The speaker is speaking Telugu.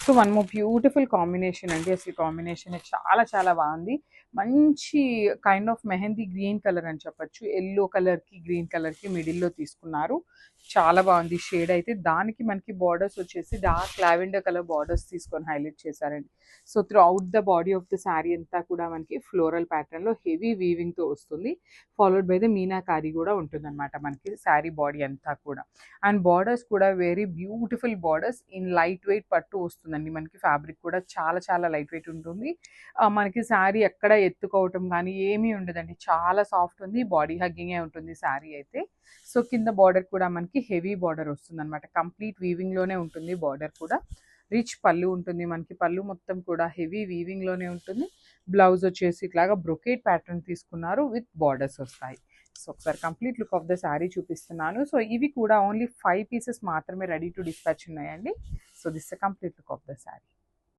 So one more beautiful combination అండి. అసలు కాంబినేషన్ చాలా చాలా బాగుంది. మంచి kind of mehndi green colour అని చెప్పొచ్చు. ఎల్లో కలర్కి గ్రీన్ కలర్కి మిడిల్లో తీసుకున్నారు. చాలా బాగుంది షేడ్ అయితే. దానికి మనకి బార్డర్స్ వచ్చేసి డార్క్ లావెండర్ కలర్ బార్డర్స్ తీసుకొని హైలైట్ చేశారండి. So through out the body of the sari అంతా కూడా మనకి ఫ్లోరల్ ప్యాటర్న్లో హెవీ వీవింగ్తో వస్తుంది. ఫాలోడ్ బై ద మీనాకారి కూడా ఉంటుందన్నమాట మనకి శారీ బాడీ అంతా కూడా. అండ్ బార్డర్స్ కూడా very beautiful borders in light weight పట్టు వస్తుందండి మనకి. ఫ్యాబ్రిక్ కూడా చాలా చాలా లైట్ వెయిట్ ఉంటుంది. మనకి శారీ ఎక్కడ ఎత్తుకోవటం కానీ ఏమీ ఉండదండి. చాలా సాఫ్ట్ ఉంది. బాడీ హగ్గింగే ఉంటుంది శారీ అయితే. సో కింద బార్డర్ కూడా మనకి హెవీ బార్డర్ వస్తుందన్నమాట. కంప్లీట్ వీవింగ్లోనే ఉంటుంది బార్డర్ కూడా. రిచ్ పళ్ళు ఉంటుంది మనకి. పళ్ళు మొత్తం కూడా హెవీ వీవింగ్లోనే ఉంటుంది. బ్లౌజ్ వచ్చేసి ఇట్లాగా బ్రొకేట్ ప్యాటర్న్ తీసుకున్నారు విత్ బార్డర్స్ వస్తాయి. సో ఒకసారి complete look of the sari చూపిస్తున్నాను. సో ఇవి కూడా ఓన్లీ 5 పీసెస్ మాత్రమే రెడీ టు డిస్పాచ్ ఉన్నాయండి. So this the complete look of the sari.